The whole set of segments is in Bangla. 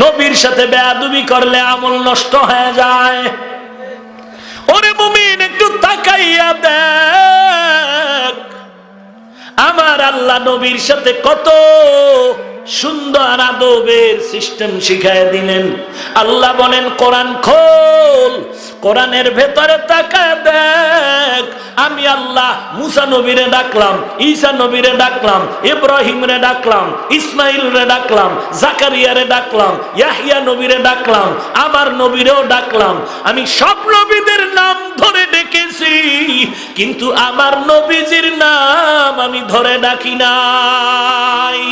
নবীর সাথে বেয়াদবি করলে আমল নষ্ট হয়ে যায়। ওরে মুমিন, একটু তাকাইয়া দেখ, আমার আল্লাহ নবীর সাথে কত সুন্দর আদবের সিস্টেম শিখায় দিলেন। আল্লাহ বলেন কোরআন খোল, কোরআনের ভেতরে তাকায় দেখ, আমি আল্লাহ মুসা নবীরে ডাকলাম, ঈসা নবীরে ডাকলাম, ইব্রাহিম রে ডাকলাম, ইসমাইল রে ডাকলাম, জাকারিয়া রে ডাকলাম, ইয়াহিয়া নবীরে ডাকলাম, আমার নবীরেও ডাকলাম। আমি সব নবীদের নাম ধরে ডেকেছি, কিন্তু আমার নবীজির নাম আমি ধরে ডাকি নাই।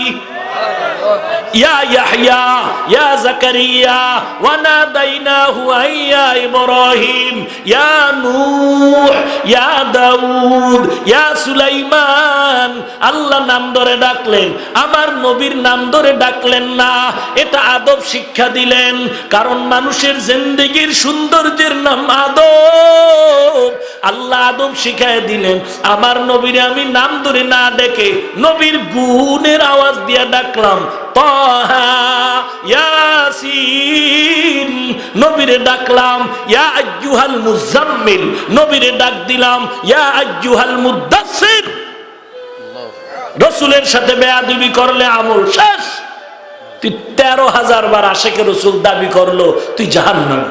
ইয়া ইয়াহইয়া ইয়া জাকারিয়া ওয়া নাদাইনাহু আইয়া ইব্রাহিম ইয়া নূহ ইয়া দাউদ ইয়া সুলাইমান। আল্লাহ নাম ধরে ডাকলেন, আমার নবীর নাম ধরে ডাকলেন না। এটা আদব শিক্ষা দিলেন, কারণ মানুষের জিন্দেগির সৌন্দর্যের নাম আদব। আল্লাহ আদব শিখায় দিলেন। আমার নবীরে আমি নাম ধরে না ডেকে নবীর গুণের আওয়াজ দিয়ে ডাকলাম। তাহা ইয়াসিন নবীরে ডাকলাম, ইয়া আইয়ুহাল মুজাম্মিল নবীরে ডাক দিলাম, ইয়া আইয়ুহাল মুদাসসির। রাসূলের সাথে বেয়াদবি করলে আমল শেষ। তুই 13,000 বার আশিকে রাসূল দাবি করলো, তুই জাহান্নামী।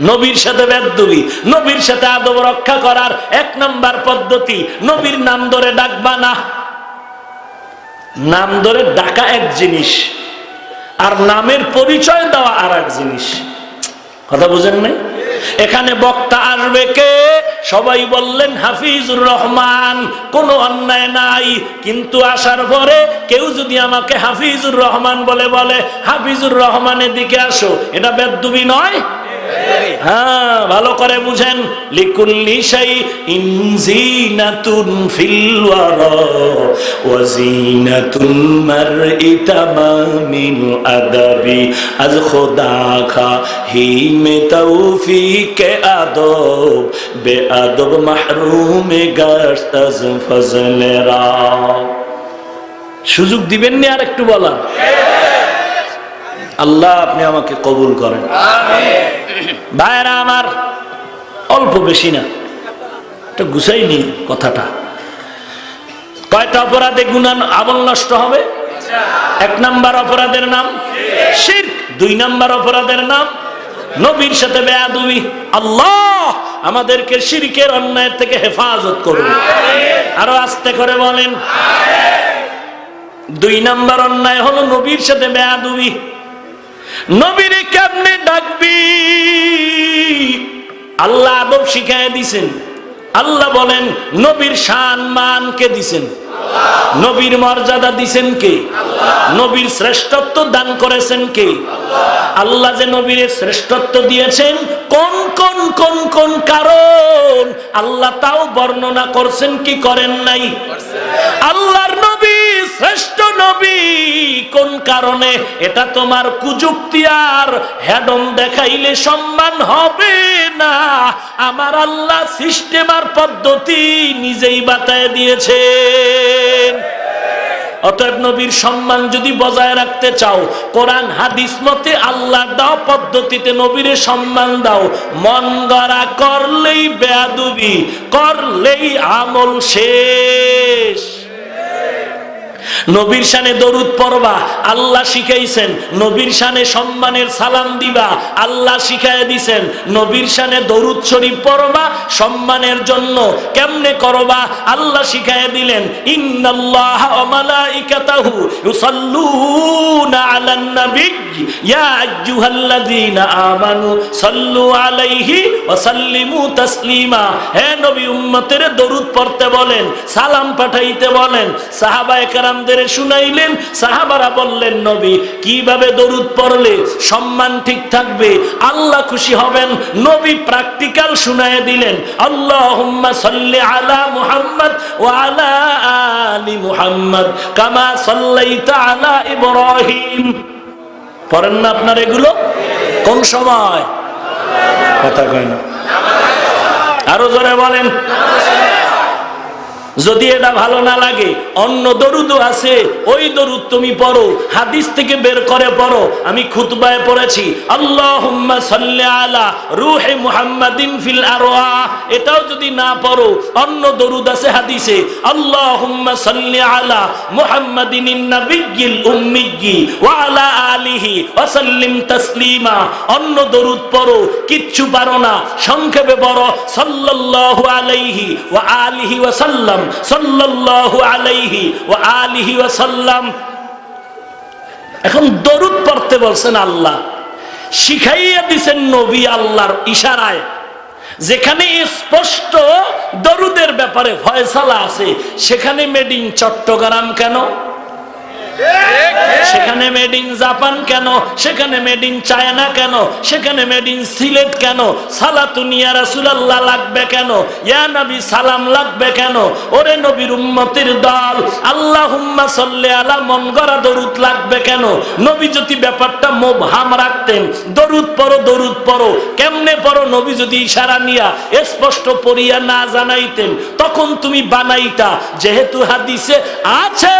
নবীর সাথে বেয়াদবি, নবীর সাথে আদব রক্ষা করার 1 নাম্বার পদ্ধতি, নবীর নাম ধরে ডাকবা না। নাম ধরে ডাকা এক জিনিস, আর নামের পরিচয় দেওয়া আর এক জিনিস। কথা বুঝেন নাই? এখানে বক্তা আসবে কে? সবাই বললেন হাফিজুর রহমান, কোনো অন্যায় নাই। কিন্তু আসার পরে কেউ যদি আমাকে হাফিজুর রহমান বলে হাফিজুর রহমানের দিকে আসো, এটা বেয়াদবি নয়? হ্যাঁ, ভালো করে বুঝেন। লিকুল্লি শাইইন জিনাতুন ফিল ওয়ারা ওয়া জিনাতুল মারই তামামিল আদাবি আজ খোদা খা হি মে তৌফিক আদব বে আদব মাহরুম গাশত আজ ফজলেরা। সুযোগ দিবেন নি আর একটু বলা? আল্লাহ আপনি আমাকে কবুল করেন, আমিন। ভাইরা আমার, অল্প বেশি না, এটা গুছাইনি কথাটা। কয়টা অপরাধে গুনাহ আমল নষ্ট হবে? 1 নাম্বার অপরাধের নাম শিরক, 2 নাম্বার অপরাধের নাম নবীর সাথে বেয়াদবি। আল্লাহ আমাদেরকে শিরকের অন্যায় থেকে হেফাজত করুন, আরো আস্তে করে বলেন আমিন। 2 নাম্বার অন্যায় হলো নবীর সাথে বেয়াদবি। নবীরে কেমনে ডাকবি? আল্লাহ আদব শিখায় দিছেন। আল্লাহ বলেন নবীর শান মান কে দিছেন? নবীর মর্যাদা দিছেন কে? নবীর শ্রেষ্ঠত্ব দান করেছেন কে? আল্লাহ যে নবীর শ্রেষ্ঠত্ব দিয়েছেন কোন কোন কোন কোন কারণ আল্লাহ তাও বর্ণনা করছেন কি করেন নাই? আল্লাহর নবী শ্রেষ্ঠ নবী কোন কারণে, এটা তোমার কুযুক্তি আর হেডম দেখাইলে সম্মান হবে না। আমার আল্লাহ সিস্টেম আর পদ্ধতি নিজেই বাতায় দিয়েছেন। অতএব নবীর সম্মান যদি বজায় রাখতে চাও, কোরআন হাদিস মতে আল্লাহ দাও পদ্ধতিতে নবীরে সম্মান দাও। মন গড়া করলেই বেয়াদবি, করলেই আমল শেষ। নবীর শানে দরুদ পড়বা, আল্লাহ শিখাইছেন। নবীর শানে সম্মানের সালাম দিবা, আল্লাহ শিখাই দিছেন। নবীর শানে দরুদ শরীফ পড়বা সম্মানের জন্য। কেমনে করবা? আল্লাহ শিখাই দিলেন, ইন্নাল্লাহা ওয়া মালাইকাতাহু ইউসাল্লুনা আলান নবী ইয়া আইয়ুহাল্লাযীনা আমানু সাল্লু আলাইহি ওয়া সাল্লিমু তাসলিমা। হে নবী, উম্মতের দরুদ পড়তে বলেন, সালাম পাঠাইতে বলেন। সাহাবায়ে কেরাম শুনাইলেন, সাহাবারা বললেন নবী কিভাবে দরুদ পড়লে সম্মান ঠিক থাকবে, আল্লাহ খুশি হবেন? নবী প্র্যাকটিক্যাল শুনায়ে দিলেন, আল্লাহুম্মা সাল্লি আলা মুহাম্মদ ওয়া আলা আলি মুহাম্মদ কামা সাল্লাইতা আলা ইব্রাহিম। পড়েন না আপনারা এগুলো? কোন সময়? কথা কয় না, আরো জোরে বলেন। যদি এটা ভালো না লাগে অন্য দরুদও আছে, ওই দরুদ তুমি পড়ো, হাদিস থেকে বের করে পড়ো। আমি খুতবায় পড়েছি আল্লাহুম্মা সাল্লি আলা রূহে মুহাম্মাদিন ফিল আরওয়াহ, এটাও যদি না পড়ো অন্য দরুদ আছে হাদিসে আল্লাহুম্মা সাল্লি আলা মুহাম্মাদিনিন নাবিয়্যিল উম্মিয়্যি ওয়া আলা আলিহি ওয়া সাল্লিম তাসলিমা। অন্য দরুদ পড়ো, কিচ্ছু পারো না, সংক্ষেপে পড়ো সাল্লাল্লাহু আলাইহি ওয়া আলিহি ওয়া সাল্লাম, সাল্লাল্লাহু আলাইহি ওয়া আলিহি ওয়া সাল্লাম। এখন দরুদ পড়তে বলছেন আল্লাহ, শিখাইয়া দিবেন নবী আল্লাহর ইশারায়। যেখানে স্পষ্ট দরুদের ব্যাপারে ফয়সালা আছে, সেখানে মেড ইন চট্টগ্রাম কেন, সেখানে মেড ইন জাপান কেন, সেখানে মেড ইন চায়না কেন, সেখানে মেড ইন সিলেট কেন, সালাতুন ইয়া রাসূলুল্লাহ লাগবে কেন, ইয়া নবী সালাম লাগবে কেন? ওরে নবীর উম্মতের দল, আল্লাহুম্মা সাল্লি আলা মন গড়া দরুদ লাগবে কেন? নবী যদি ব্যাপারটা মুবহাম রাখতেন, দরুদ পড়ো দরুদ পড়ো, কেমনে পড়ো নবী যদি ইশারা নিয়া স্পষ্ট পড়িয়া না জানাইতেন, তখন তুমি বানাইতা। যেহেতু হাদিসে আছে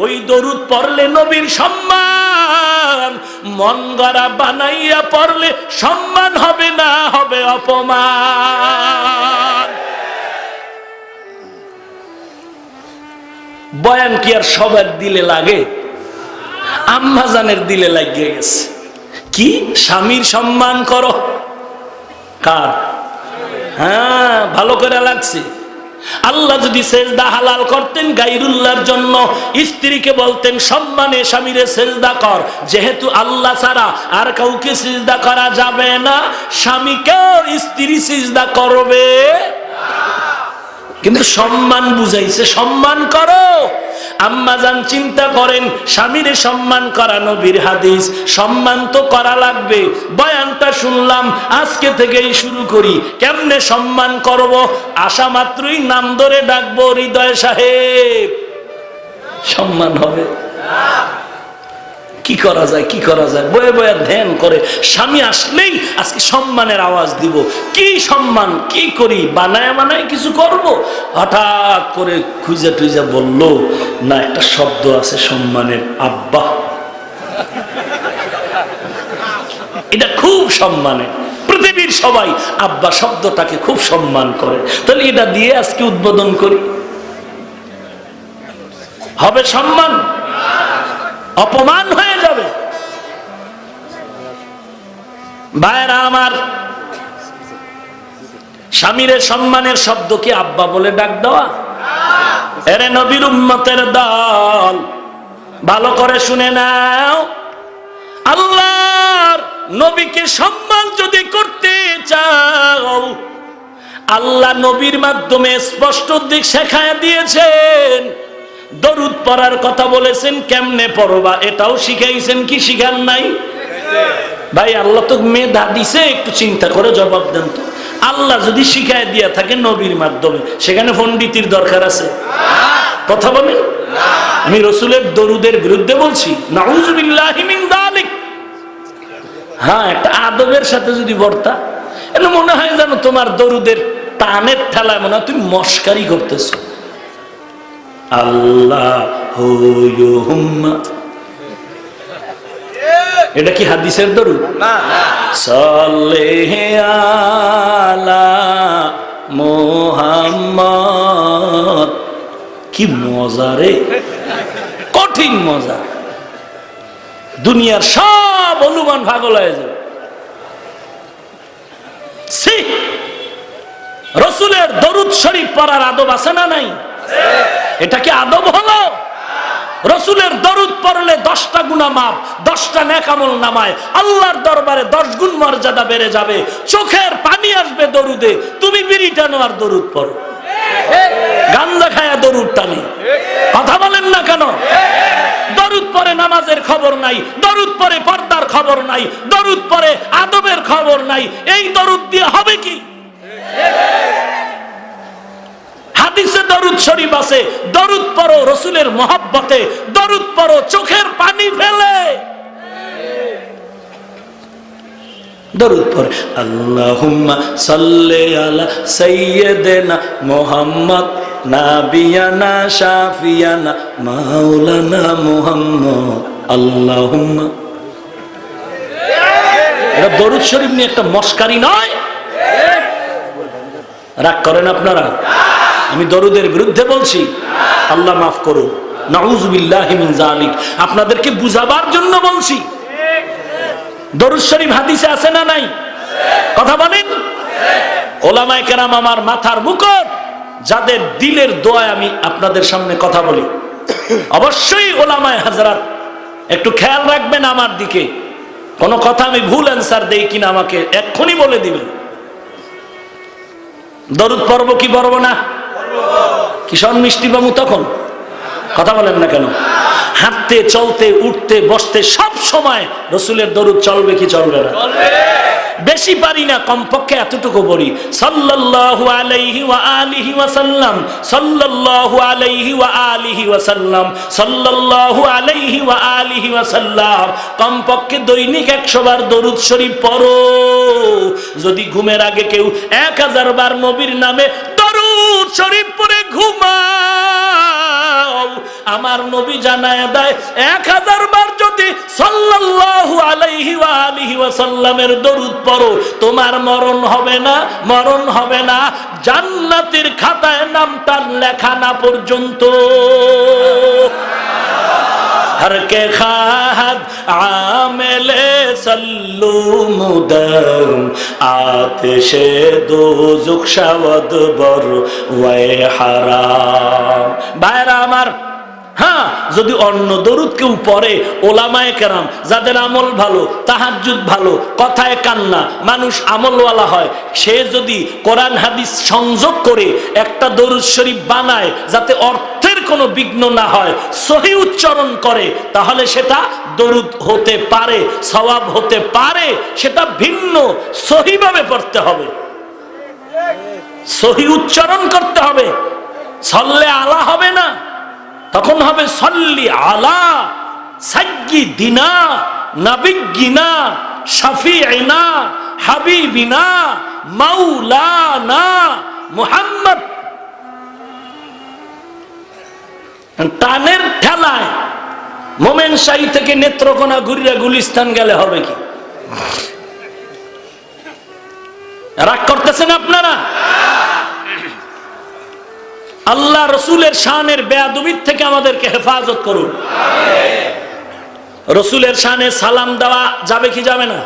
ওই দরুদ পড়লে নবীর সম্মান, মন গড়া বানাইয়া পড়লে সম্মান হবে না, হবে অপমান। বয়ান কি আর সবার দিলে লাগে? আম্মা জানের দিলে লাগিয়ে গেছে। কি স্বামীর সম্মান করো? কার? হ্যাঁ, ভালো করে লাগছে। আল্লাহ যদি সেজদা হালাল করতেন গায়রুল্লাহর জন্য, স্ত্রীকে বলতেন সম্মানে স্বামীরে সেজদা কর। যেহেতু আল্লাহ ছাড়া আর কাউকে সেজদা করা যাবে না, স্বামীকেও স্ত্রী সেজদা করবে, কিন্তু সম্মান বুঝাইছে, সম্মান করো। আম্মা জান চিন্তা করেন, স্বামীরে সম্মান করা নবীর হাদিস, সম্মান তো করা লাগবে। বয়ানটা শুনলাম, আজকে থেকেই শুরু করি। কেমনে সম্মান করব? আসা মাত্রই নাম ধরে ডাকবো, হৃদয় সাহেব, সম্মান হবে। কি করা যায়, কি করা যায়? বয়ে বয়ে ধ্যান করে স্বামী আসলেই আজকে সম্মানের আওয়াজ দিব। কি সম্মান, কি করি? বানায় বানায় কিছু করব? হঠাৎ করে খুঁজে টুইজা বলল, না একটা শব্দ আছে সম্মানের, আব্বা। এটা খুব সম্মানের, পৃথিবীর সবাই আব্বা শব্দটাকে খুব সম্মান করে। তাহলে এটা দিয়ে আজকে উদ্বোধন করি, হবে সম্মান? অপমান হয়ে যাবে। ভাইরা আমার, স্বামীর সম্মানের শব্দ কি আব্বা বলে ডাক দেওয়া? এরে নবীর উম্মতের দল, ভালো করে শুনে নাও। আল্লাহর নবীকে সম্মান যদি করতে চাও, আল্লাহ নবীর মাধ্যমে স্পষ্ট দিক শেখায় দিয়েছেন। দরুদ পড়ার কথা বলেছেন, কেমনে পড়বা এটাও শিখাইছেন, কি শিখান নাই? ভাই আল্লাহ তো মেধা দিছে, একটু চিন্তা করে জবাব দেন তো। আল্লাহ যদি শিখায় দিয়া থাকে নবীর মাধ্যমে, সেখানে পণ্ডিতির দরকার আছে? কথা বলেন। আমি রসুলের দরুদের বিরুদ্ধে বলছি? নাউযুবিল্লাহি মিন যালিক। হ্যাঁ, একটা আদবের সাথে যদি বর্তা, এটা মনে হয় যেন তোমার দরুদের টানের ঠেলায় মনে হয় তুমি মস্কারি করতেছো। আল্লাহুম্মা, এটা কি হাদিসের দরুদ? সাল্লি আলা মুহাম্মদ। কি মজা রে, কঠিন মজা। দুনিয়ার সব অনুমান পাগল হয়ে যাবে। রসুলের দরুদ শরীফ পড়ার আদব আছে না নাই? এটা কি আদব হলো? রসুলের দরুদ পড়লে 10টা গুনাহ মাফ, 10টা নেক আমল নামায়, আল্লাহর দরবারে 10 গুণ মর্যাদা বেড়ে যাবে। চোখের পানি আসবে দরুদে। তুমি বিড়ি টানো আর দরুদ পড়ো, গাঞ্জা খায়া দরুদ টানি, কথা বলেন না কেন? দরুদ পড়ে নামাজের খবর নাই, দরুদ পড়ে পর্দার খবর নাই, দরুদ পড়ে আদবের খবর নাই। এই দরুদ দিয়ে হবে কি? হাদিসে দরুদ শরীফ আছে, দরুদ পড়ো রসুলের মহব্বতে, দরুদ পড়ো চোখের পানি ফেলে, দরুদ পড়ে। আল্লাহুম্মা সাল্লি আলা সাইয়্যিদিনা মুহাম্মদ নাবিয়ানা শাফিয়ানা মাওলানা মুহাম্মদ আল্লাহুম্মা। এটা দরুদ শরীফ নিয়ে একটা মস্কারি নয়? রাগ করেন আপনারা? আমি দরুদের বিরুদ্ধে বলছি? আল্লাহ মাফ করুন, নাউযুবিল্লাহি মিন যালিক। আপনাদেরকে বুঝাবার জন্য বলছি। দরুদ শরীফ হাদিসে আছে না নাই? কথা বলেন। ওলামায়ে কেরাম আমার মাথার মুকুট, যাদের দিলের দোয়ায় আমি আপনাদের সামনে কথা বলি। অবশ্যই ওলামায়ে হাজরাত একটু খেয়াল রাখবেন আমার দিকে। কোন কথা আমি ভুল অ্যান্সার দেই কিনা আমাকে এক্ষুনি বলে দিবেন। দরুদ পড়ব কি পড়ব না? কিষণ মিষ্টি বামু তখন কথা বলেন না কেন? হাঁটতে চলতে উঠতে বসতে সব সময় রসুলের দরুদ চলবে কি চলবে না? বেশি পারি না, কমপক্ষে এতটুকু পড়ি, সাল্লাল্লাহু আলাইহি ওয়া আলিহি ওয়া সাল্লাম, সাল্লাল্লাহু আলাইহি ওয়া আলিহি ওয়া সাল্লাম, সাল্লাল্লাহু আলাইহি ওয়া আলিহি ওয়া সাল্লাম। কমপক্ষে দৈনিক 100 বার দরুদ শরীফ পড়ো। যদি ঘুমের আগে কেউ 1000 বার নবীর নামে দরুদ শরীফ পড়ে ঘুমাও, আমার নবী জানায় দেয় 1000 বার যদি সাল্লাল্লাহু আলাইহি ওয়া আলিহি ওয়া সাল্লামের দরুদ পড়ো, তোমার মরণ হবে না, মরণ হবে না, জান্নাতের খাতায় নামটা লেখা না পর্যন্ত। हर के खाद आमेले सल्लू मुदम आतिशे दोज़ुख शवद बर वे हराम। भाईरा आमार, হ্যাঁ, যদি অন্য দরুদ কেউ পড়ে, ওলামায়ে কেরাম যাদের আমল ভালো, তাহাজ্জুদ ভালো, কথায় কান্না, মানুষ আমলওয়ালা হয়, সে যদি কোরআন হাদিস সংযোগ করে একটা দরুদ শরীফ বানায় যাতে অর্থের কোনো বিঘ্ন না হয়, সহি উচ্চারণ করে, তাহলে সেটা দরুদ হতে পারে, সওয়াব হতে পারে। সেটা ভিন্ন, সহিভাবে পড়তে হবে, সহি উচ্চারণ করতে হবে। সল্লে আলা হবে না, তখন হবে সল্লি আলা সাইয়্যিদিনা নাবিয়্যিনা শাফিঈনা হাবিবিনা মাওলানা মুহাম্মদ। টানের ঠেলায় মোমেনশাহী থেকে নেত্রকোনা ঘুরিয়া গুলিস্তান গেলে হবে কি? রাগ করতেছেন আপনারা? আল্লাহ রসুলের শানের বেয়াদবির থেকে আমাদেরকে হেফাজত করুন। রসুলের শানে সালাম দেওয়া যাবে কি যাবে না?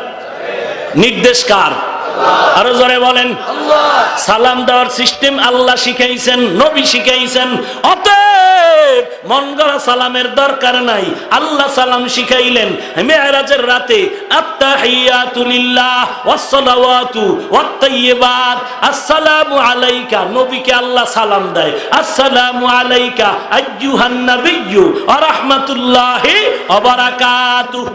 নির্দেশ কার? আরো জোরে বলেন। সালাম দেওয়ার সিস্টেম আল্লাহ শিখাইছেন, নবী শিখাইছেন। অতএব মন গড়া সালামের দরকার নাই, আল্লাহ সালাম শিখাইলেন। মেরাজের রাতে আত্তাহিয়াতু লিল্লাহ ওয়াস সালাওয়াতু ওয়াত তাইয়্যিবাত আসসালামু আলাইকা, নবীকে আল্লাহ সালাম দেয়, আসসালামু আলাইকা আইয়ুহান নাবিয়্যু ওয়া রাহমাতুল্লাহি ওয়া বারাকাতুহু।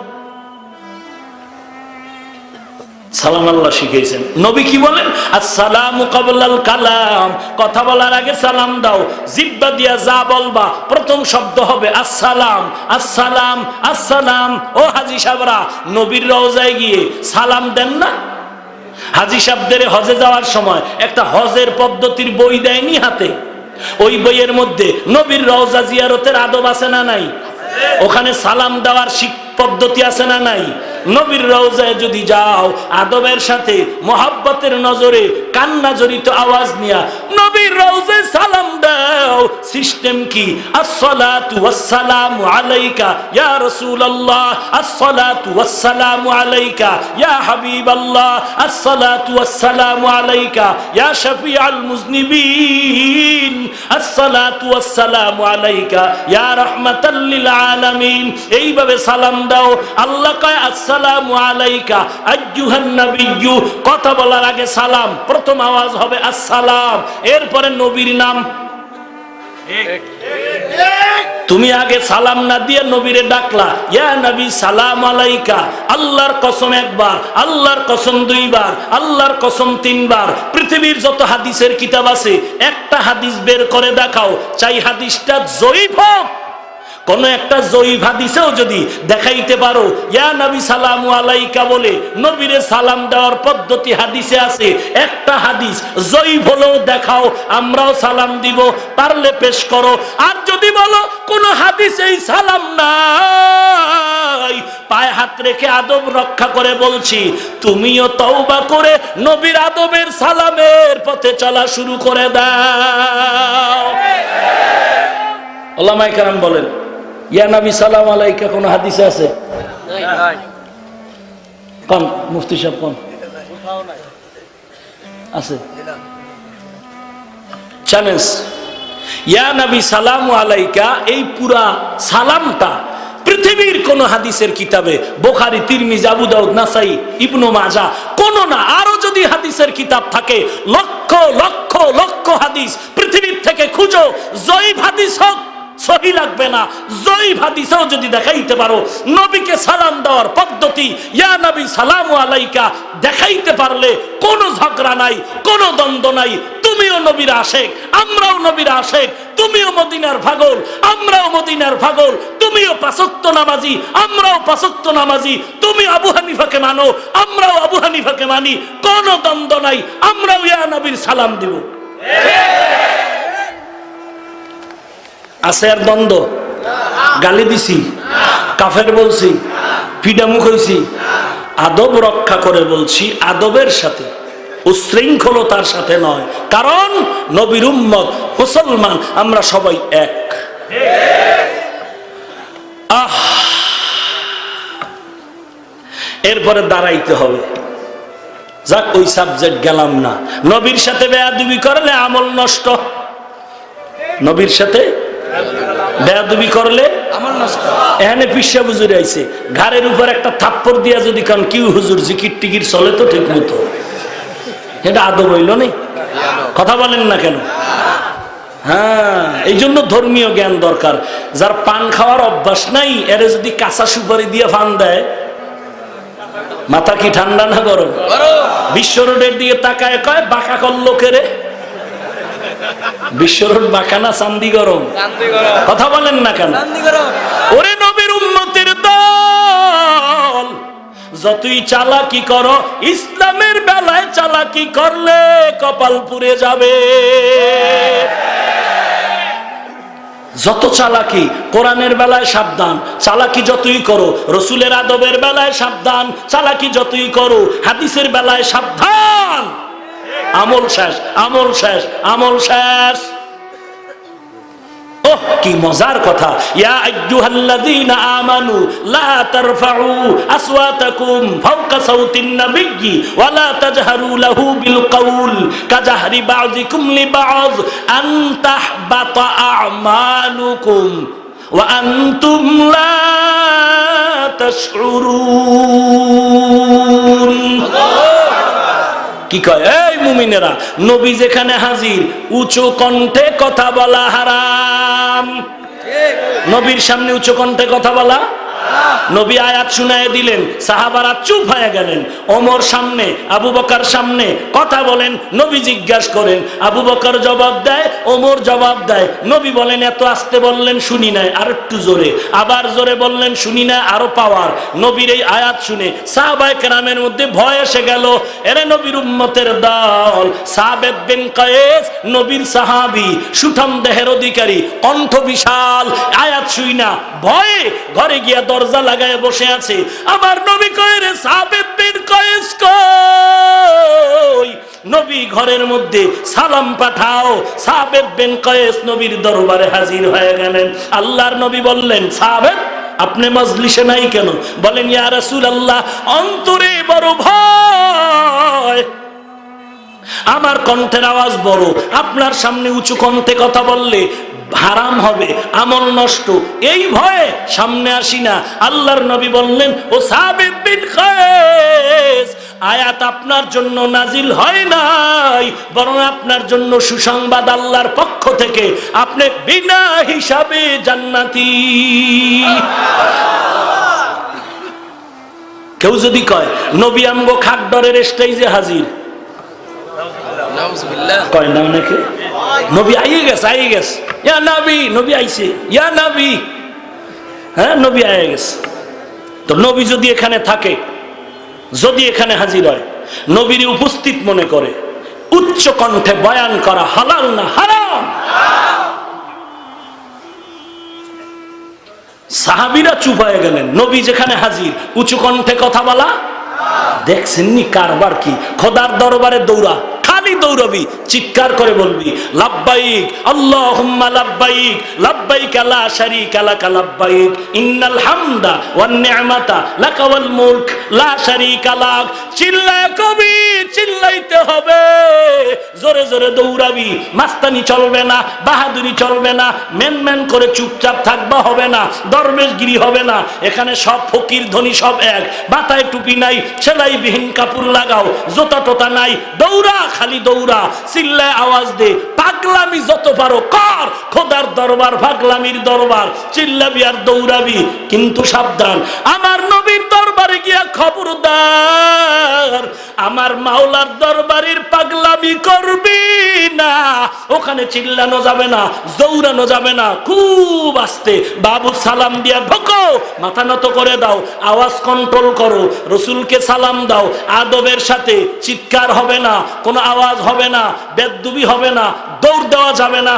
সালাম আল্লাহ শিখিয়েছেন। নবী কি বলেন? আসসালামু ক্বাবলাল কালাম, কথা বলার আগে সালাম দাও। জিহ্বা দিয়া যা বলবা প্রথম শব্দ হবে আসসালাম, আসসালাম, আসসালাম। ও হাজী সাহেবরা, নবীর রওজায় গিয়ে সালাম দেন না? হাজী সাহেবদের হজে যাওয়ার সময় একটা হজের পদ্ধতির বই দেয়নি হাতে? ওই বইয়ের মধ্যে নবীর রওজা জিয়ারতের আদব আছে না নাই? ওখানে সালাম দেওয়ার পদ্ধতি আছে না নাই? নবীর রওজায় যদি যাও, আদবের সাথে মোহাব্বতের নজরে কান্না জড়িত আওয়াজ নিয়া নবীর রওজায় সালাম দাও। সিস্টেম কি? আসসালাতু ওয়াসসালামু আলাইকা ইয়া রাসূলুল্লাহ, আসসালাতু ওয়াসসালামু আলাইকা ইয়া হাবিবাল্লাহ, আসসালাতু ওয়াসসালামু আলাইকা ইয়া শাফিআল মুযনিবিন, আসসালাতু ওয়াসসালামু আলাইকা ইয়া রাহমাতাল লিল আলামিন। এইভাবে সালাম দাও। আল্লাহ কয় আসসালামু আলাইকা আইয়ুহান নাবিয়্যু, কথা বলার আগে সালাম, প্রথম আওয়াজ হবে আসসালাম, এরপরে নবীর নাম। তুমি আগে সালাম না দিয়ে নবীরে ডাকলা, ইয়া নবী সালাম আলাইকা। আল্লাহর কসম একবার, আল্লাহর কসম দুইবার, আল্লাহর কসম তিনবার। পৃথিবীর যত হাদিসের কিতাব আছে একটা হাদিস বের করে দেখাও, চাই হাদিসটা জয়ীফ হোক, কোন একটা জয়ীফ হাদিসেও যদি দেখাইতে পারো ইয়া নবী সালামু আলাইকা বলে নবীরে সালাম দেওয়ার পদ্ধতি হাদিসে আছে, একটা হাদিস জয়ীফ হলেও দেখাও, আমরাও সালাম দিব, পারলে পেশ করো। আর যদি বলো কোন হাদিসে এই সালাম নাই, পায়ে হাত রেখে আদব রক্ষা করে বলছি, তুমিও তওবা করে নবীর আদবের সালামের পথে চলা শুরু করে দাও। ওলামায়ে কেরাম বলেন ইয়া নবী সালাম আলাইকা কোন হাদিসে আছে? কোন মুফতি সাহেব কোন আছে? চ্যালেঞ্জ, ইয়া নবী সালাম আলাইকা এই পুরা সালামটা পৃথিবীর কোন হাদিসের কিতাবে, বুখারী, তিরমিজি, আবু দাউদ, নাসাই, ইবনে মাজাহ, কোন না, আরো যদি হাদিসের কিতাব থাকে লক্ষ লক্ষ লক্ষ হাদিস পৃথিবীর থেকে খুঁজো, জয়ীফ হাদিস হোক, সহি লাগবে না, জয়ীফ হাদিসেও যদি দেখাইতে পারো নবীকে সালাম দেওয়ার পদ্ধতি ইয়া নবী সালামু আলাইকা দেখাইতে পারলে কোনো ঝগড়া নাই, কোনো দ্বন্দ্ব নাই। তুমিও নবীর আশেক, আমরাও নবীর আশেক, তুমিও মদিনার পাগল, আমরাও মদিনার পাগল, তুমিও পাঁচ ওয়াক্ত নামাজি, আমরাও পাঁচ ওয়াক্ত নামাজি, তুমি আবু হানিফাকে মানো, আমরাও আবু হানিফাকে মানি, কোনো দ্বন্দ্ব নাই, আমরাও ইয়া নবীর সালাম দিব। আছে আর দ্বন্দ্ব? গালি দিছি, কাফের বলছি, পিডামুখ হইছি, আদব রক্ষা করে বলছি, আদবের সাথে, উশৃঙ্খলতার সাথে নয়। কারণ নবীর উম্মত, মুসলমান, আমরা সবাই এক। এরপরে দাঁড়াইতে হবে। যাক, ওই সাবজেক্ট গেলাম না। নবীর সাথে বেয়াদবি করলে আমল নষ্ট, নবীর সাথে বেয়াদবি করলে আমল নষ্ট। এখানে পিসা হুজুর আইছে, ঘাড়ের উপর একটা থাপ্পড় দিয়া যদি কান কি হুজুর জিকির টিকির চলে তো ঠিক মতো, এটা আদব হইল না? কথা বলেন না কেন? হ্যাঁ, এই জন্য ধর্মীয় জ্ঞান দরকার। যার পান খাওয়ার অভ্যাস নাই, এর যদি কাঁচা সুপারি দিয়ে ফান দেয়, মাথা কি ঠান্ডা না গরম? বিশ্ব রোডের দিকে তাকায় কয় বাঁকা করলো কেরে? বিশ্ব রোড বাঁকা না চান্দি গরম? কথা বলেন না কেন? ওরে নবীর উম্মতের দল, যতই চালাকি করো, ইসলামের বেলায় চালাকি করলে কপাল পুড়ে যাবে। যত চালাকি, কোরআনের বেলায় সাবধান, চালাকি যতই করো, রসুলের আদবের বেলায় সাবধান, চালাকি যতই করো, হাদিসের বেলায় সাবধান। আমল শেষ, আমল শেষ, আমল শেষ। ওহ, কি মজার কথা! ইয়া আইয়ুহাল্লাযীনা আমানু লা তারফাউ আসওয়াতাকুম ফাওকা সাওতিন নাবিয়্যি ওয়া লা তাজহারু লাহু বিল কাউল কাজাহরি বাযিকুম লিবায আন তাহবাতা আমালুকুম ওয়া আনতুম লা তাশউরুন। কি কয়? এই মুমিনেরা, নবী যেখানে হাজির, উঁচু কণ্ঠে কথা বলা হারাম। নবীর সামনে উঁচু কণ্ঠে কথা বলা, নবী আয়াত শুনায় দিলেন, সাহাবারা চুপ হয়ে গেলেন। ওমর সামনে, আবু বকর সামনে কথা বলেন, নবী জিজ্ঞাসা করেন, আবু বকর জবাব দেয়, ওমর জবাব দেয়। নবী বলেন, এত আস্তে বললেন শুনি নাই, আর একটু জোরে, আবার জোরে বললেন শুনি না, আরো পাওয়ার। নবীর এই আয়াত শুনে সাহাবায়ে কেরামের মধ্যে ভয় এসে গেল। এরে নবীর উম্মতের দল, সাবেত বিন কায়েস নবীর সাহাবী, সুঠাম দেহের অধিকারী, কণ্ঠ বিশাল, আয়াত শুই না ভয়ে ঘরে গিয়া দরজা লাগায় বসে আছে। আমার নবী কয়, রে সাবেত বিন কায়েস কই? নবী ঘরের মধ্যে, সালাম পাঠাও। সাবেত বিন কায়েস নবীর দরবারে হাজির হয়ে গেলেন। আল্লাহর নবী বললেন, সাবেত, আপনি মজলিসে নাই কেন? বলেন, ইয়া রাসূলুল্লাহ, অন্তরে বড় ভয়, আমার কণ্ঠের আওয়াজ বড়, আপনার সামনে উঁচু কণ্ঠে কথা বললে হারাম হবে, আমল নষ্ট, এই ভয়ে সামনে আসি না। আল্লাহর নবী বললেন, ও সাবিত বিন কায়েস, আয়াত আপনার জন্য নাজিল হয় নাই, বরং আপনার জন্য সুসংবাদ আল্লাহর পক্ষ থেকে, আপনি বিনা হিসাবে জান্নাতি। কেউ যদি কয় নবী আমগো খাদ্দরের স্টেজে হাজির, কয় না অনেকে, নবী আইয়ে গেছে, আইয়ে গেছে, ইয়া নবী, নবী আইছে, ইয়া নবী, হ্যাঁ নবী আয়া গেছে। তো নবী যদি এখানে থাকে, যদি এখানে হাজির হয়, নবীর উপস্থিত মনে করে উচ্চ কণ্ঠে বয়ান করা হালাল না হারাম? সাহাবীরা চুপ হয়ে গেলেন। নবী যেখানে হাজির, উঁচু কণ্ঠে কথা বলা। দেখছেননি কারবার কি? খোদার দরবারে দৌড়া, খালি দৌড়াবি, চিৎকার করে বলবি লাব্বাইক আল্লাহুম্মা লাব্বাইক, লাব্বাইক লা শারীকা লাক লাব্বাইক, ইন্নাল হামদা ওয়ান নি'মাতা লাকা ওয়াল মুলক লা শারীকা লাক। চিল্লায় কবি, চিল্লাইতে হবে, জোরে জোরে দৌড়াবি। মাস্তানি চলবে না, বাহাদুরি চলবে না, মেন করে চুপচাপ থাকবা হবে না, দরবেশগিরি হবে না। এখানে সব ফকির ধনী সব এক, মাথায় টুপি নাই, সেলাইবিহীন কাপড় লাগাও, জোতা টোতা নাই, দৌড়া, খালি দৌড়া, চিল্লায় আওয়াজ দে, পাগলামি যত পারো কর। খোদার দরবার পাগলামির দরবার, চিল্লাবি আর দৌড়াবি, কিন্তু সাবধান, আমার নবীর দরবারে গিয়া খবরদার আমার মাওলার দরবারের পাগলামি করবি না। ওখানে চিল্লানো যাবে না, দৌড়ানো যাবে না, খুব আস্তে বাবু সালাম দিয়া ঢোকো, মাথা নত করে দাও, আওয়াজ কন্ট্রোল করো, রসুলকে সালাম দাও আদবের সাথে, চিৎকার হবে না, কোনো আওয়াজ হবে না, বেদবি হবে না, দৌড় দেওয়া যাবে না।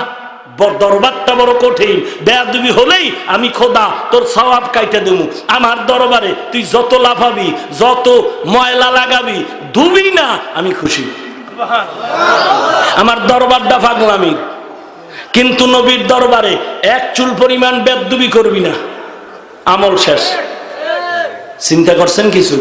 দরবারটা বড় কঠিন, বেয়াদবি হলেই আমি খোদা তোর সওয়াব কাইটে দেবো। আমার দরবারে তুই যত লাফাবি, যত ময়লা লাগাবি, ধুবি না, আমি খুশি। আমার দরবারটা পাগলামি। কিন্তু নবীর দরবারে এক চুল পরিমাণ বেয়াদবি করবি না, আমল শেষ। চিন্তা করছেন কিছু?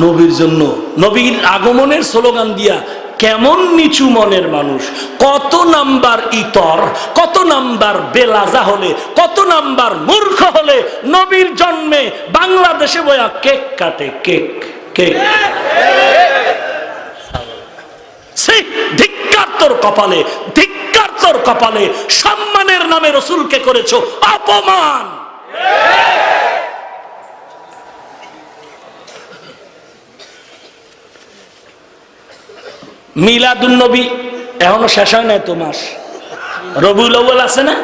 নবীর জন্য, নবীর আগমনের স্লোগান দিয়া কেমন নিচু মনের মানুষ, কত নাম্বার ইতর, কত নাম্বার বেলাজা হলে, কত নাম্বার মূর্খ হলে নবীর জন্মে বাংলাদেশে বয়া কেক কাটে, কেক কেক। ধিক্কার তোর কপালে, ধিক্কার তোর কপালে, সম্মানের নামে রসুলকে করেছো অপমান। মিলাদুন নবী এখনো শেষ হয় নাই তো মাস, রবিউল আউয়াল আছে না?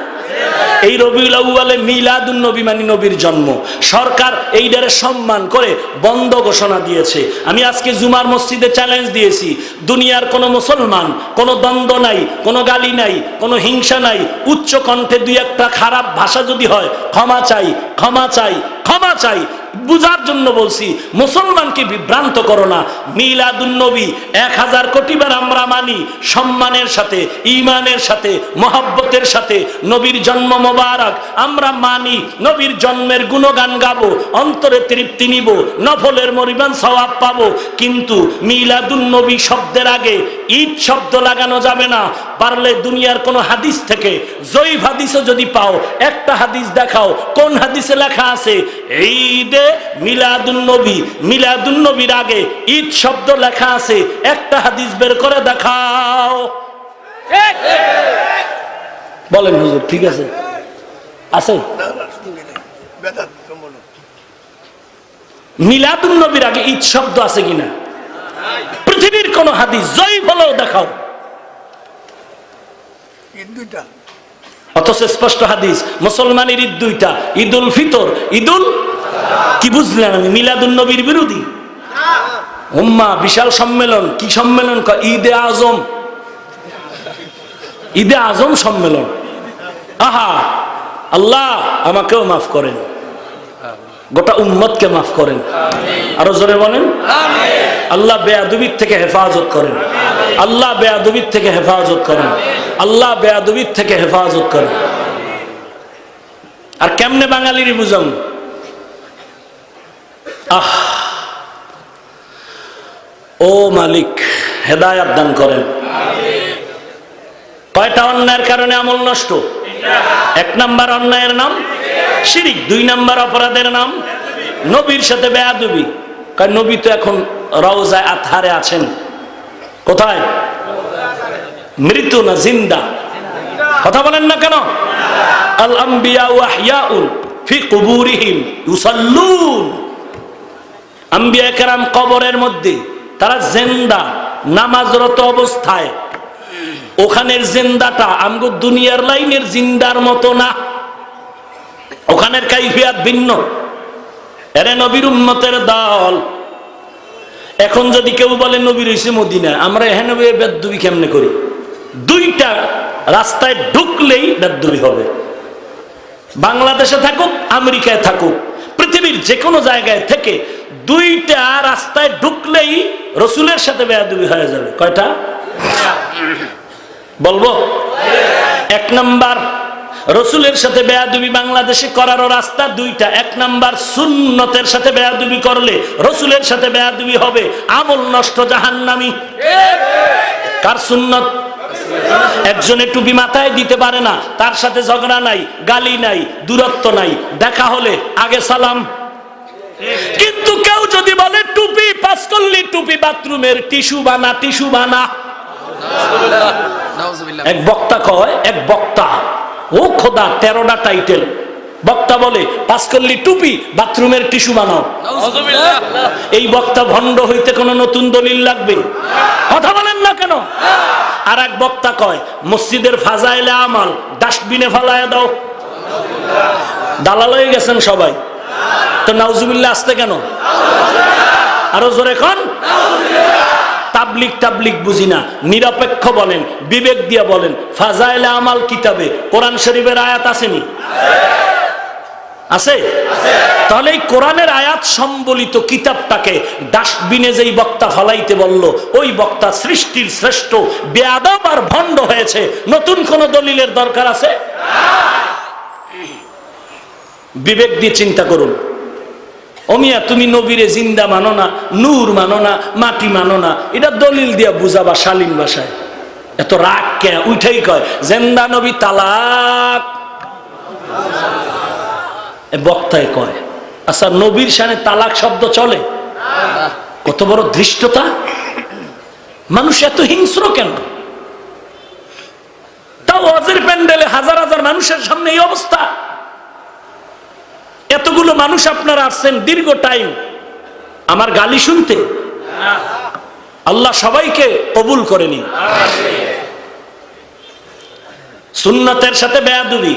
এই রবিউল আউয়ালে মিলাদুন নবী মানে নবীর জন্ম। সরকার এইটারে সম্মান করে বন্ধ ঘোষণা দিয়েছে। আমি আজকে জুমার মসজিদে চ্যালেঞ্জ দিয়েছি, দুনিয়ার কোনো মুসলমান, কোনো দ্বন্দ্ব নাই, কোনো গালি নাই, কোনো হিংসা নাই, উচ্চ কণ্ঠে দুই একটা খারাপ ভাষা যদি হয়, ক্ষমা চাই, ক্ষমা চাই, ক্ষমা চাই। বুঝার জন্য বলছি, মুসলমানকে বিভ্রান্ত করো না। মিলাদুন নবী 1000 কোটি বার আমরা মানি, সম্মানের সাথে, ঈমানের সাথে, মহব্বতের সাথে। নবীর জন্ম মোবারক আমরা মানি, নবীর জন্মের গুণগান গাবো, অন্তরে তৃপ্তি নিব, নফলের মরিবান সওয়াব পাবো। কিন্তু মিলাদুন নবী শব্দের আগে ঈদ শব্দ লাগানো যাবে না। পারলে দুনিয়ার কোন হাদিস থেকে, জয়ীফ হাদিসও যদি পাও, একটা হাদিস দেখাও, কোন হাদিসে লেখা আছে ঈদে মিলাদুন নবী, মিলাদুন নবীর আগে ঈদ শব্দ লেখা আছে, একটা হাদিস বের করে দেখাও। বলেন হুজুর, ঠিক আছে? আছে? মিলাদুন নবীর আগে ঈদ শব্দ আছে কিনা পৃথিবীর কোন হাদিস জয়ীফ হলেও দেখাও। অথচ স্পষ্ট হাদিস, মুসলমানের ঈদ দুইটা, ঈদুল ফিতর, ঈদুল কি। বুঝলেন আমি মিলাদুন নবীর বিরোধী? উম্মা বিশাল সম্মেলন, কি সম্মেলন? ঈদে আজম, ঈদে আজম সম্মেলন। আহা, আল্লাহ আমাকেও মাফ করেন, গোটা উম্মতকে মাফ করেন, আরো জোরে বলেন আল্লাহ বেয়াদবির থেকে হেফাজত করেন, আল্লাহ বেয়াদবির থেকে হেফাজত করেন, আল্লাহ বেয়াদবির থেকে হেফাজত করেন। আর কেমনে বাঙালিরই বুঝাম? আহ, ও মালিক হেদায়াত দান করেন। কয়টা অন্যায়ের কারণে আমল নষ্ট? 1 নাম্বার অন্যায়ের নাম শিরিক, 2 নাম্বার অপরাধের নাম নবীর সাথে বেয়াদবি। কারণ নবী তো এখন রওজায়ে আতহারে আছেন। কোথায়? মৃত না জিন্দা? কথা বলেন না কেন? আল আম্বিয়া ওয়া আহইয়াউন ফি কুবুরিহিম ইউসাল্লুন। আম্বিয়া কেরাম কবরের মধ্যে, তারা জিন্দা, নামাজরত অবস্থায় ওখানের জিন্দাটা আমগো দুনিয়ার লাইনের জিন্দার মতো না, ওখানের কাইফিয়াত ভিন্ন। এরে নবীর উম্মতের দল, এখন যদি কেউ বলে নবী রইছে মদিনা, আমরা এখানে বেদবি কেমনে করি? দুইটা রাস্তায় ঢুকলেই বেদবি হবে। বাংলাদেশে থাকুক, আমেরিকায় থাকুক, পৃথিবীর যে কোনো জায়গায় থেকে দুইটা রাস্তায় ঢুকলেই রসুলের সাথে বেয়াদবি হয়ে যাবে। কয়টা বলবো? এক নাম্বার, রসুলের সাথে বেয়াদবি বাংলাদেশে করারও রাস্তা দুইটা। এক নাম্বার, সুন্নতের সাথে বেয়াদবি করলে রসুলের সাথে বেয়াদবি হবে, আমল নষ্ট, জাহান্নামী। কার সুন্নত? একজনে টুপি মাথায় দিতে পারে না, তার সাথে ঝগড়া নাই, গালি নাই, দূরত্ব নাই, দেখা হলে আগে সালাম। কিন্তু কেউ যদি বলে টুপি পাস করলি টুপি বাথরুমের টিস্যু বানা, টিস্যু বানা। এক বক্তা কয়, এক বক্তা, ও খোদা 13টা টাইটেল, বক্তা বলে পাস করলি টুপি বাথরুমের টিস্যু বানাও। এই বক্তা ভণ্ড হইতে কোনো নতুন দলিল লাগবে? কথা বলেন না কেন? আর এক বক্তা কয় মসজিদের ফাজাইলে আমাল ডাস্টবিনে ফালায় দাও। দালাল হয়ে গেছেন সবাই তো, নাউজুবিল্লাহ আসতে কেন? আরো জোরে কোন? তাবলিগ টাবলিগ বুঝি না, নিরপেক্ষ বলেন, বিবেক দিয়ে বলেন। ফাজাইলে আমাল কিতাবে কোরআন শরীফের আয়াত আসেনি? আছে? তাহলে এই কোরআনের আয়াত সম্বলিত কিতাবটাকে ডাস্টবিনে যেই বক্তা ফলাইতে বলল, ওই বক্তা সৃষ্টির শ্রেষ্ঠ বেয়াদব আর ভণ্ড হয়েছে। নতুন কোন দলিলের দরকার আছে? বিবেক দিয়ে চিন্তা করুন। অমিয়া তুমি নবীরে জিন্দা মানো না, নূর মানো না, মাটি মানো না, এটা দলিল দিয়া বুঝাবা শালীন ভাষায়। এত রাগ কে? উঠাই কয় জিন্দা নবী তালাক, বক্তায় কয়। আচ্ছা, নবীর শানে তালাক শব্দ চলে? কত বড় ধৃষ্টতা! মানুষ এত হিংস্র কেন? তাও ওয়াজের প্যান্ডেলে হাজার হাজার মানুষের সামনে এই অবস্থা। এতগুলো মানুষ আপনারা আসছেন দীর্ঘ টাইম আমার গালি শুনতে। আল্লাহ সবাইকে কবুল করে নিন। সুন্নতের সাথে বেয়াদবি,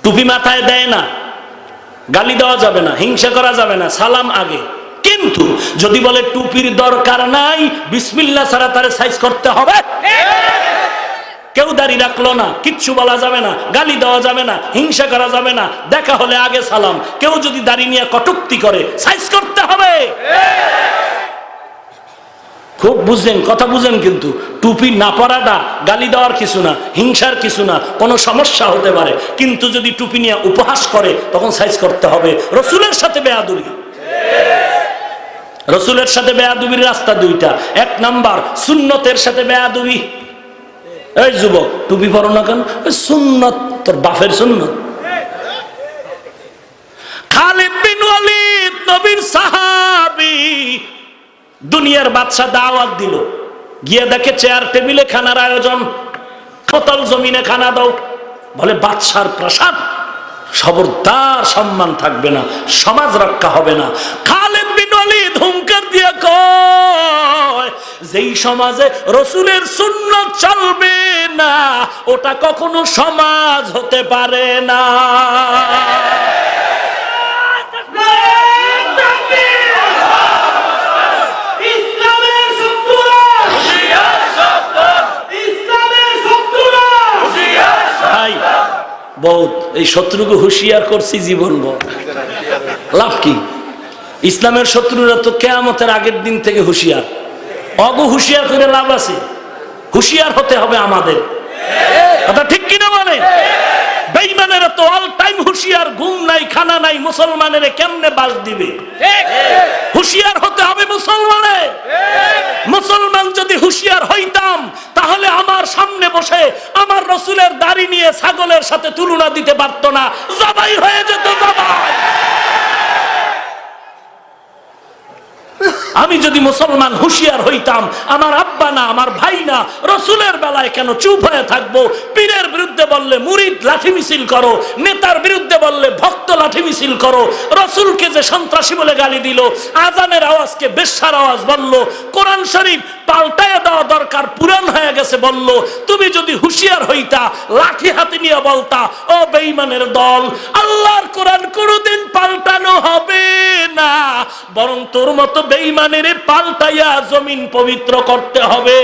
টুপি মাথায় দেয় না, গালি দেওয়া যাবে না, হিংসা করা যাবে না, সালাম আগে। কিন্তু যদি বলে টুপির দরকার নাই, বিসমিল্লাহ ছাড়া তারে সাইজ করতে হবে, কেউ দাড়ি রাখলো না, কিচ্ছু বলা যাবে না, গালি দেওয়া যাবে না, হিংসা করা যাবে না, দেখা হলে আগে সালাম। কেউ যদি দাড়ি নিয়ে কটূক্তি করে, সাইজ করতে হবে। খুব বুঝেন, কথা বুঝেন। কিন্তু টুপি না পরাটা গালি দেওয়ার কিছু না, হিংসার কিছু না, কোনো সমস্যা হতে পারে। কিন্তু যদি টুপি নিয়ে উপহাস করে, তখন সাইজ করতে হবে। রসুলের সাথে বেয়াদবি, রসুলের সাথে বেয়াদবির রাস্তা দুইটা। এক নাম্বার, সুন্নতের সাথে বেয়াদবি। এই যুবক, টুপি পরো না কেন? সুন্নত, তোর বাপের সুন্নত। খালিদ বিন ওয়ালিদ নবীর সাহাবী, দুনিয়ার বাদশা দাওয়াত দিল, গিয়ে দেখে চেয়ার টেবিলে খানার আয়োজন, বোতল জমিনে খানা দাও। বলে বাদশার প্রাসাদ, খবরদার, সম্মান থাকবে না, সমাজ রক্ষা হবে না। খালিদ বিন ওয়ালিদ হুঙ্কার দিয়ে কয়, যেই সমাজে রসুলের সুন্নাত চলবে না, ওটা কখনো সমাজ হতে পারে না। বহুত এই শত্রুকে হুঁশিয়ার করছি জীবন ভর, লাভ কি? ইসলামের শত্রুরা তো কিয়ামতের আগের দিন থেকে হুঁশিয়ার। অগো হুঁশিয়ার করে লাভ আছে? হুঁশিয়ার হতে হবে আমাদের, কথা ঠিক কিনা? মানে বেঈমানেরা তো অল টাইম হুঁশিয়ার, ঘুম নাই, খানা নাই, মুসলমানেরা কেমনে বাস দিবে? হুঁশিয়ার হতে হবে মুসলমানের। মুসলমান যদি হুঁশিয়ার হইতাম, তাহলে আমার সামনে বসে আমার রসুলের দাড়ি নিয়ে ছাগলের সাথে তুলনা দিতে পারতো না, জবাই হয়ে যেত জবাই। আমি যদি মুসলমান হুঁশিয়ার হইতাম, আমার আব্বা না, আমার ভাই না, রসুলের বেলায় কেন চুপ হয়ে থাকবো? পীরের বিরুদ্ধে বললে মুরিদ লাঠি মিছিল করো, নেতার বিরুদ্ধে বললে ভক্ত লাঠি মিছিল করো। রসুলকে যে সন্ত্রাসী বলে গালি দিল, আজানের আওয়াজকে বেশ্যার আওয়াজ বলল, কোরআন শরীফ পাল্টায় দেওয়া দরকার, পুরান হয়ে গেছে। বলল, তুমি যদি হুঁশিয়ার হইতা, লাঠি হাতে নিয়ে বলতা, ও বেঈমানের দল, আল্লাহর কোরআন কোনদিন পাল্টানো হবে না, বরং তোর মতো বেঈমানের পাল্টাইয়া জমিন পবিত্র করতে হবে।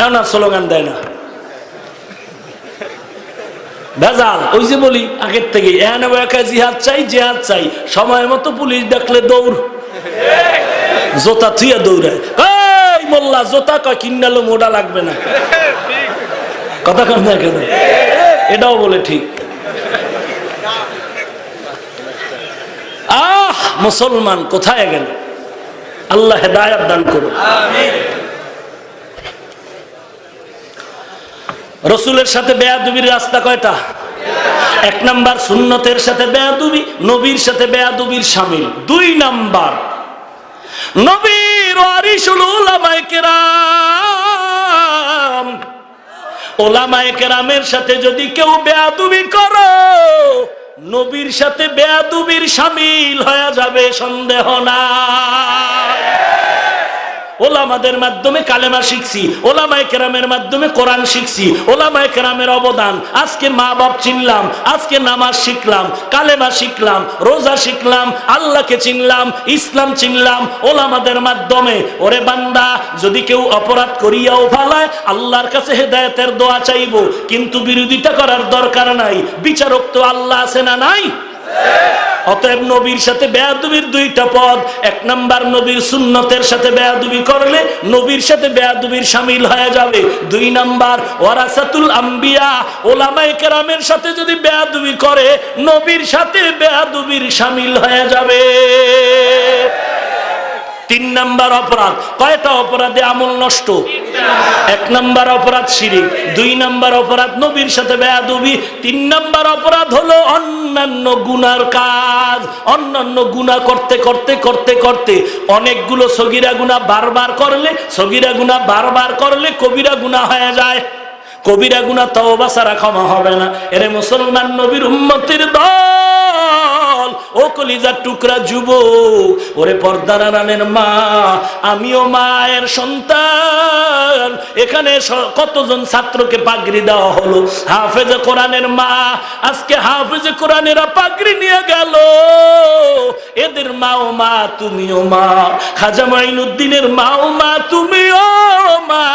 এমন স্লোগান দেয় না, ভেজাল। ওই যে বলি আগের থেকে, জিহাদ চাই, জিহাদ চাই, সময় মতো পুলিশ দেখলে দৌড়, জোতা থুইয়া দৌড়ায়। এই মোল্লা জোতা কয় কিনালো, মোটা লাগবে না, কথা কন না কেন? এটাও বলে ঠিক। মুসলমান কোথায় গেল? আল্লাহ হেদায়েত দান করুন। রসুলের সাথে বেয়াদবির রাস্তা কয়টা? এক নাম্বার সুন্নতের সাথে বেয়াদবি, নবীর সাথে বেয়াদবির শামিল। দুই নাম্বার নবীর ওয়ারিসুল উলামায়ে কেরাম, উলামায়ে কেরামের সাথে যদি কেউ বেয়াদবি করো, নবীর সাথে বেয়াদবির শামিল হয়ে যাবে, সন্দেহ নাই। ওলামাদের মাধ্যমে কালেমা শিখছি, ওলামায়ে কেরামের মাধ্যমে কোরআন শিখছি, ওলামায়ে কেরামের অবদান। আজকে মা বাপ চিনলাম, আজকে নামাজ শিখলাম, কালেমা শিখলাম, রোজা শিখলাম, আল্লাহকে চিনলাম, ইসলাম চিনলাম ওলামাদের মাধ্যমে। ওরে বান্দা, যদি কেউ অপরাধ করিয়াও ভালায়, আল্লাহর কাছে হেদায়েতের দোয়া চাইবো, কিন্তু বিরোধিতা করার দরকার নাই। বিচারক তো আল্লাহ আছে না নাই? অতএব নবীর সাথে বেয়াদবির দুইটা পদ। এক নাম্বার, নবীর সুন্নতের সাথে বেয়াদবি করলে নবীর সাথে বেয়াদবির শামিল হয়ে যাবে। দুই নাম্বার, ওয়ারাসাতুল আম্বিয়া, ওলামায়ে কেরামের সাথে যদি বেয়াদবি করে, নবীর সাথে বেয়াদবির শামিল হয়ে যাবে। তিন নাম্বার অপরাধ। কয়টা অপরাধে আমল নষ্ট? এক নাম্বার অপরাধ শিরিক, দুই নাম্বার অপরাধ নবীর সাথে বেয়াদবি, তিন নাম্বার অপরাধ হলো অন্যান্য গুনার কাজ। অন্যান্য গুনাহ করতে করতে করতে করতে অনেকগুলো সগীরা গুনাহ বারবার করলে, সগীরা গুনাহ বারবার করলে কবিরা গুনাহ হয়ে যায়। কবিরা গুনাহ তওবা ছাড়া ক্ষমা হবে না। এরে মুসলমান নবীর উম্মতের দল, ও কলিজার টুকরা যুবক, ওরে পর্দার আড়ালের মা, আমিও মায়ের সন্তান। এখানে কতজন ছাত্রকে পাগড়ি দেওয়া হলো, হাফেজে কোরআনের মা, আজকে হাফেজে কোরআনেরা পাগড়ি নিয়ে গেল। এদের মাও মা, তুমিও মা। খাজা মাইনুদ্দিনের মাও মা, তুমিও মা।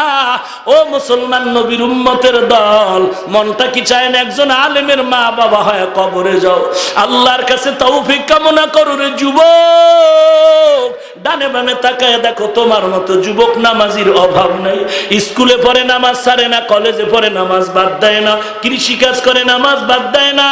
ও মুসলমান নবীর উম্মতের দল, মনটা কি চায় না একজন আলেমের মা বাবা হয় কবরে যাও? আল্লাহর কাছে তৌফিক কামনা করো রে যুবক। ডানে বামে তাকায় দেখো, তোমার মতো যুবক নামাজির অভাব নাই। স্কুলে পড়ে নামাজ ছাড়ে না, কলেজে পড়ে নামাজ বাদ দেয় না, কৃষি কাজ করে নামাজ বাদ দেয় না,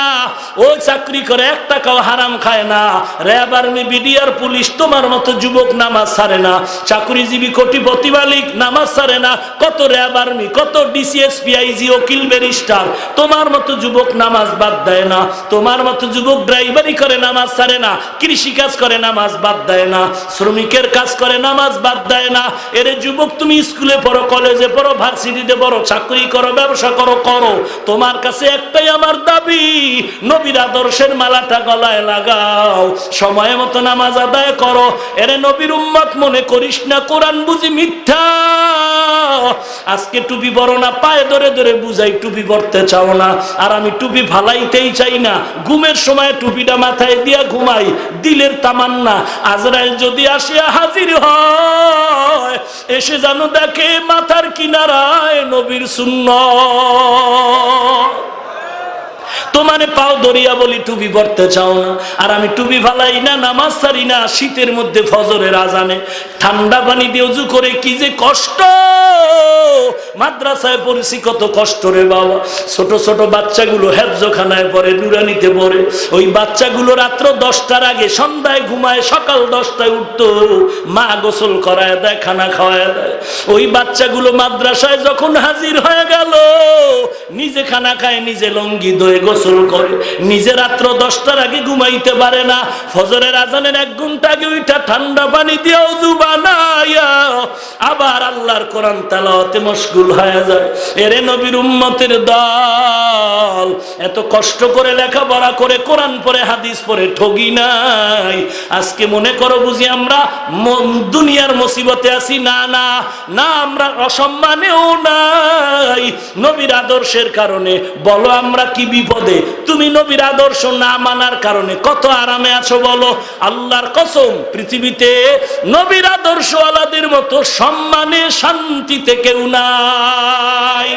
ও চাকরি করে এক টাকাও হারাম খায় না, র্যাব আর্মি বিডিআর পুলিশ তোমার মতো যুবক নামাজ ছাড়ে না, চাকরিজীবী কোটিপতি মালিক নামাজ ছাড়ে না, কত র্যাব আর্মি, কত ডিসিএস পিআইজি ওকিল ব্যারিস্টার তোমার মতো যুবক নামাজ বাদ দেয় না, তোমার মতো যুবক ড্রাইভারি করে নামাজ ছাড়ে না, কৃষি কাজ করে নামাজ বাদ দেয় না, শ্রমিকের কাজ করে নামাজ বাদ দেয় না। এরে যুবক, তুমি স্কুলে পড়ো, কলেজে পড়ো, ভার্সিটিতে পড়ো, চাকরি করো, ব্যবসা করো, করো, তোমার কাছে একটাই আমার দাবি, নবীর আদর্শের মালাটা গলায় লাগাও, সময় মতো নামাজ আদায় করো। এরে নবীর উম্মত মনে করিস না কোরআন বুঝি মিথ্যা। আজকে টুপি পরো না, পায়ে ধরে ধরে বুঝাই টুপি পরতে চাও না, আর আমি টুপি ফালাইতেই চাই না। ঘুমের সময় টুপিটা মাথায় দিয়া ঘুমাই, দিলের তামান্না আজরাইল যদি আসিয়া হাজির হয়, এসে যেন দেখে মাথার কিনারায় নবীর সুন্নাত। তোমারে পাও ধরিয়া বলি টুপি পরতে চাও না, আর আমি টুপি ফালাই না, নামাজ ছাড়ি না। শীতের মধ্যে ফজরের আজানে ঠান্ডা পানি দিয়ে ওযু করে কি যে কষ্ট, মাদ্রাসায় পড়েছি কত কষ্ট রে বাবা। ছোট ছোট বাচ্চাগুলো হেফজখানায় পড়ে, নুরানিতে পড়ে, ওই বাচ্চাগুলো রাত্র 10টার আগে সন্ধ্যায় ঘুমায়, সকাল 10টায় উঠতো, মা গোসল করায় দেয়, খানা খাওয়ায় দেয়। ওই বাচ্চাগুলো মাদ্রাসায় যখন হাজির হয়ে গেল, নিজে খানা খায়, নিজে লঙ্গি ধোয়, গোসল করে, নিজে রাত্র 10টার আগে ঘুমাইতে পারে না, ফজরের আজানের 1 ঘন্টা আগে ওইটা ঠান্ডা পানি দিয়ে ওযু বানায়া আবার আল্লাহর কোরআন তেলাওয়াতে মশগুল হয়ে যায়। এরে নবীর উম্মতের দল, বল, এত কষ্ট করে লেখাপড়া করে কোরআন পড়ে হাদিস পড়ে ঠগি নাই। আজকে মনে করো বুঝি আমরা দুনিয়ার মুসিবতে আছি? না না না, আমরা অসম্মানেও নাই, নবীর আদর্শের কারণে। বলো আমরা কি বিপদে? তুমি নবীর আদর্শ না মানার কারণে কত আরামে আছো বলো। আল্লাহর কসম, পৃথিবীতে নবীর আদর্শওয়ালাদের মতো সম্মানে শান্তিতে কেউ নাই।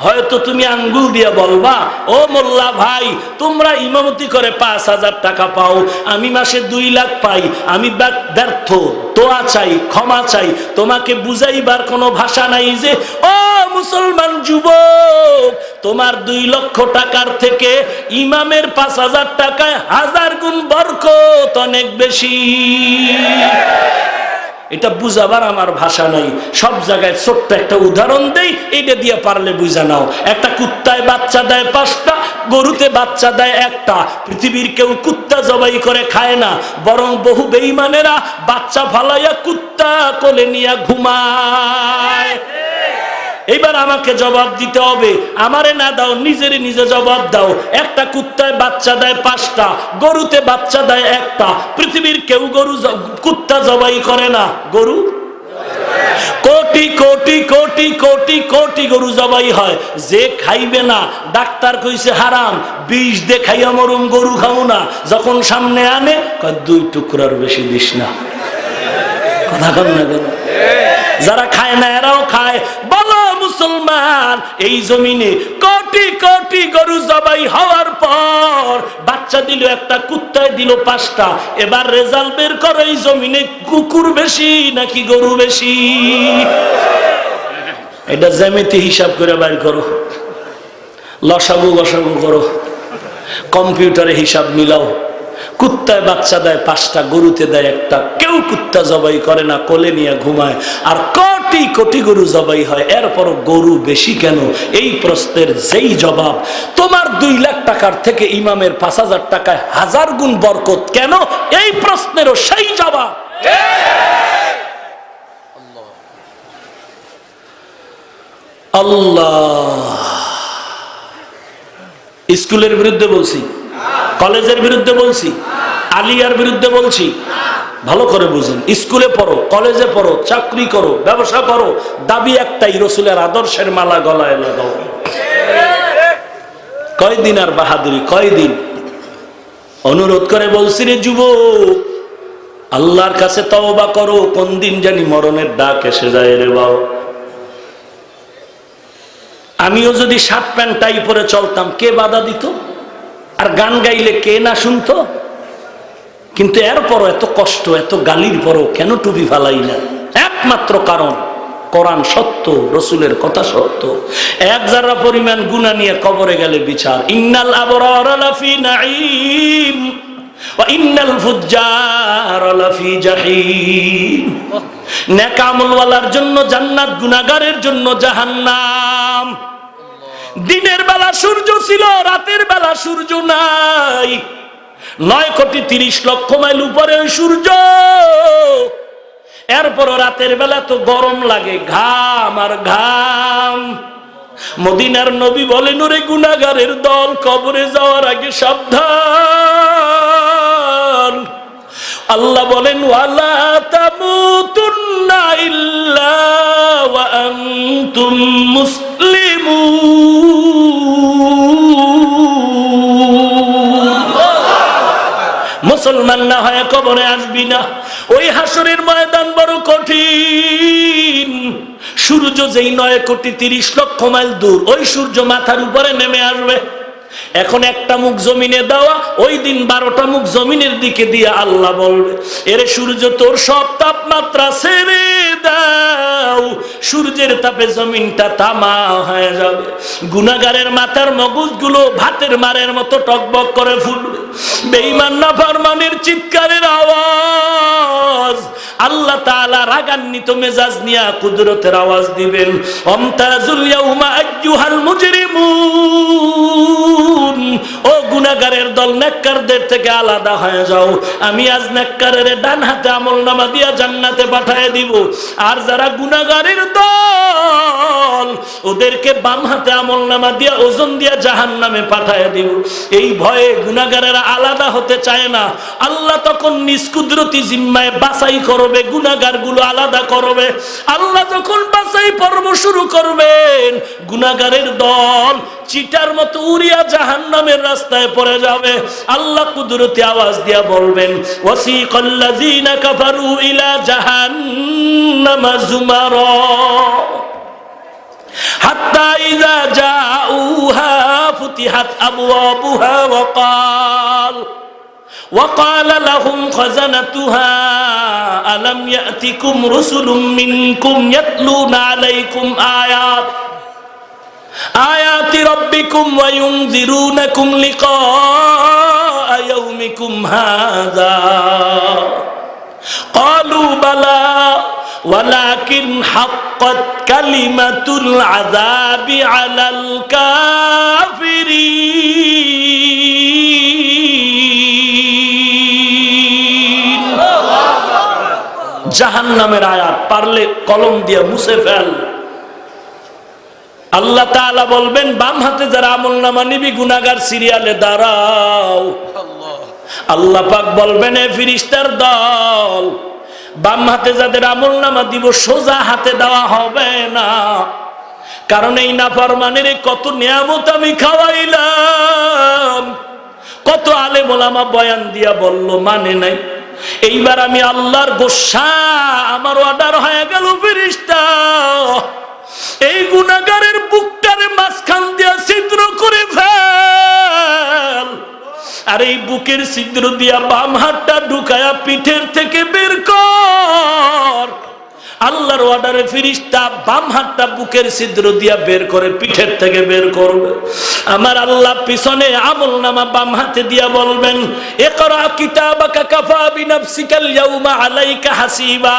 হয়তো তুমি আঙ্গুল দিয়ে বলবা, ও মোল্লা ভাই, তোমরা ইমামতি করে 5,000 টাকা পাও, আমি মাসে 2 লাখ পাই, আমি ব্যর্থ, দোয়া চাই, ক্ষমা চাই। তোমাকে বুঝাইবার কোনো ভাষা নাই যে ও মুসলমান যুবক, তোমার 2 লক্ষ টাকার থেকে ইমামের 5,000 টাকায় 1000 গুণ বরকত, অনেক বেশি। এটা বুঝাবার আমার ভাষা নাই। সব জায়গায় ছোট্ট একটা উদাহরণ দেই, এটা দিয়ে পারলে বুঝা নাও। একটা কুত্তায় বাচ্চা দেয় 5টা, গরুতে বাচ্চা দেয় 1টা। পৃথিবীর কেউ কুত্তা জবাই করে খায় না, বরং বহু বেঈমানেরা বাচ্চা ফালাইয়া কুত্তা কোলে নিয়ে ঘুমায়। এবার আমাকে জবাব দিতে হবে, আমারে না দাও, নিজেরে নিজে জবাব দাও। একটা কুত্তায় বাচ্চা দেয় 5টা, গরুতে বাচ্চা দেয় 1টা। পৃথিবীর কেউ কুত্তা জবাই করে না, গরু কোটি কোটি কোটি কোটি কোটি গরু জবাই হয়। যে খাইবে না, ডাক্তার কইছে হারাম, বিষ দিয়ে খাইয়া মরুম, গরু খাবো না। যখন সামনে আনে, 2 টুকরার বেশি দিস না। কথা কম না কেন? যারা খায় না এরাও খায়। বলো মুসলমান, এই জমিনে কোটি কোটি গরু জবাই হওয়ার পর বাচ্চা দিল একটা, কুত্তায় দিল 5টা। এবার রেজাল্ট বের করো, এই জমিনে কুকুর বেশি নাকি গরু বেশি? এটা জ্যামিতি হিসাব করে বাইর করো, লসাগু গসাগু করো, কম্পিউটারে হিসাব মিলাও। কুত্তায় বাচ্চা দেয় 5টা, গরুতে দেয় 1টা। কেউ কুত্তা জবাই করে না, কোলে নিয়ে ঘুমায়। আর কোটি কোটি গরু জবাই হয়, এরপর গরু বেশি কেন? এই প্রশ্নের যেই জবাব, তোমার 2 লাখ টাকার থেকে ইমামের 5,000 টাকায় 1000 গুণ বরকত কেন, এই প্রশ্নেরও সেই জবাব। আল্লাহ, স্কুলের বিরুদ্ধে বলছি, কলেজের বিরুদ্ধে বলছি, আলিয়ার বিরুদ্ধে বলছি? ভালো করে বুঝেন। স্কুলে পড়ো, কলেজে পড়ো, চাকরি করো, ব্যবসা করো, দাবি একটাই, রসুলের আদর্শের মালা গলায় লাগাও। কয়দিন আর বাহাদুরি, কয়দিন? অনুরোধ করে বলছি রে যুবক, আল্লাহর কাছে তওবা করো। কোন দিন জানি মরণের ডাক এসে যায় রে বাবা। আমিও যদি শার্ট প্যান্ট টাই পরে চলতাম, কে বাধা দিত? আর গান গাইলে কে না শুনতো? কিন্তু এরপরও এত কষ্ট, এত গালির পরও কেন টুপি ফালাই না? একমাত্র কারণ, কোরআন সত্য, রসুলের কথা সত্য। 1 যারা পরিমাণ গুনাহ নিয়ে কবরে গেলে বিচার। ইন্নাল আবরারা লাফি নাঈম ওয়া ইন্নাল ফুজ্জারা লাফি জাহিম। নেক আমলওয়ালার জন্য জান্নাত, গুনাহগারের জন্য জাহান্নাম। দিনের বেলা সূর্য ছিল, রাতের বেলা সূর্য নাই। 9 কোটি 30 লক্ষ মাইল উপরে সূর্য, এরপর রাতের বেলা তো গরম লাগে, ঘাম আর ঘাম। মদিনার নবী বলেন, ওরে গুনাহগারের দল, কবরে যাওয়ার আগে সাবধান। আল্লাহ বলেন, ওয়ালা তামুতুন্না ইল্লা ওয়া আনতুম মুসলিমুন। মুসলমান না হয় কবরে আসবি না। ওই হাসরের ময়দান বড় কঠিন। সূর্য যেই 9 কোটি 30 লক্ষ মাইল দূর, ওই সূর্য মাথার উপরে নেমে আসবে। এখন একটা মুখ জমিনে দেওয়া, ওই দিন 12টা মুখ জমিনের দিকে দিয়ে আল্লাহ বলবে, এরে সূর্য তোর সব তাপমাত্রা ছেড়ে দাও। সূর্যের তাপে জমিনটা তামা হয়ে যাবে। গুনাহগারের মাথার মগজগুলো ভাতের মারের মতো টকবক করে ফুটবে। বেঈমান নাফরমানের চিৎকারের আওয়াজ, আল্লাহ তাআলা রাগান্বিত মেজাজ নিয়ে কুদরতের আওয়াজ দিবেন, আমতাজুল ইয়াউমা আইয়ুহাল মুজরিমুন। ও গুনাহ গুনাহগারের দল নেককারদের থেকে আলাদা হয়ে যাও, আমি আজ নেককারের ডান হাতে আমলনামা দিয়া জান্নাতে পাঠিয়ে দিব, আর যারা গুনাহগারের দল ওদেরকে বাম হাতে আমলনামা দিয়া ওজন দিয়া জাহান্নামে পাঠিয়ে দিব। এই ভয়ে গুনাহগারেরা আলাদা হতে চায় না। আল্লাহ তখন নিজ কুদরতি জিম্মায় বাছাই করবে, গুনাহগারগুলো আলাদা করবে। আল্লাহ যখন বাছাই পর্ব শুরু করবেন, গুনাহগারের দল চিটার মতো উড়িয়া জাহান্নামের রাস্তায় পড়ে যাবে। আল্লাহ কুদরতি আওয়াজ দিয়া বলবেন, ওয়াসিকাল্লাযীনা কাফারু ইলা জাহান্নামা যুমারা হাত্তা ইযা জাউহা ফুতিহাত আবওয়াবুহা وقال لهم خزنتها ألم يأتكم رسل منكم يتلون عليكم آيات ربكم وينذرونكم لقاء يومكم هذا قالوا بلى ولكن حقت كلمة العذاب على الكافرين। জাহান্নামের আয়াত পারলে কলম দিয়ে মুছে ফেল। আল্লাহ তাআলা বলবেন, বাম হাতে যারা আমলনামা নিবি গুনাহগার সিরিয়ালে দাঁড়াও। আল্লাহ পাক বলবেন, এ ফেরেশতার দল, বাম হাতে যাদের আমলনামা দিব সোজা হাতে দেওয়া হবে না, কারণ এই নাফরমানের কত নিয়ামত আমি খাওয়াইলাম, কত আলেম ওলামা বয়ান দিয়া বলল, মানে নাই। এইবার আমি আল্লাহর গোসা, আমার অর্ডার হয়ে গেল, ফেরেশতা এই গুনাহগারের বুকটারে মাঝখান দিয়া ছিদ্র করে ফেল, আর এই বুকের ছিদ্র দিয়া বাম হাতটা ঢুকায়া পিঠের থেকে বের কর। আল্লাহর অর্ডারে ফেরেশতা বাম হাতটা বুকের ছিদ্র দিয়া বের করে পিঠের থেকে বের করবে। আমার আল্লাহ পিছনে আমলনামা বাম হাতে দিয়া বলবেন, ইকরা কিতাবাকা কাফা বিনাফসিকাল ইয়াউমা আলাইকা হাসিবা।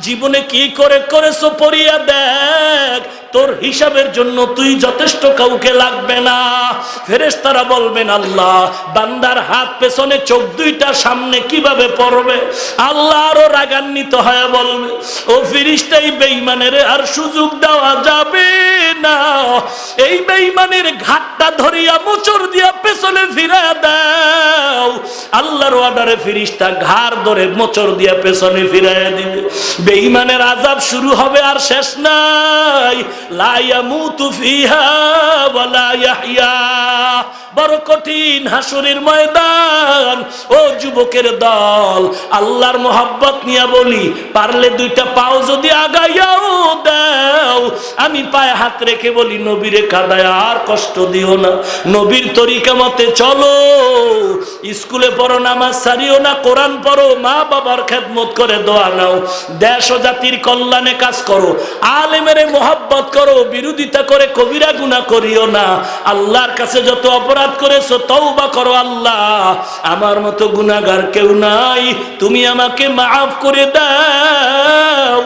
জীবনে কি করেছো পড়িয়া দেখ, তোর হিসাবের জন্য তুই যথেষ্ট, কাউকে লাগবে না। ফেরেশতারা বলবেন, আল্লাহ বান্দার হাত পেছনে, চোখ দুইটা সামনে কিভাবে পড়বে? আল্লাহ আরো রাগান্বিত হয়ে বলবে, ও ফেরেশতা, এই বেঈমানের আর সুযোগ দেওয়া যাবে না। এই বেঈমানের ঘাটটা ধরিয়া মোচড় দিয়া পেছনে ফিরায়া দাও। আল্লাহর অর্ডারে ফেরেশতা ঘাড় ধরে মোচড় দিয়া পেছনে ফিরাইয়া দিবে। বেঈমানের আযাব শুরু হবে, আর শেষ নাই। লা ইয়ামুতু ফিহা ওয়ালা ইয়াহইয়া। বড় কঠিন হাসরের ময়দান। ও যুবকের দল, আল্লাহর মোহাব্বত নিয়ে বলি, পারলে দুইটা পাও যদি আগাইয়াও দাও, আমি পায়ে হাত রেখে বলি, নবীরে কাঁদায় আর কষ্ট দিও না, নবীর তরিকা মতে চলো। স্কুলে পড়ো, নামাজ ছাড়িও না, কোরআন পড়ো, মা বাবার খেদমত করে দোয়া নাও, দেশ ও জাতির কল্যাণে কাজ করো, আলেমের মোহাব্বত করো, বিরোধিতা করে কবিরা গুনাহ করিও না। আল্লাহর কাছে যত অপরাধ করেছো তওবা করো, আল্লাহ আমার মতো গুনাহগার কেউ নাই, তুমি আমাকে মাফ করে দাও।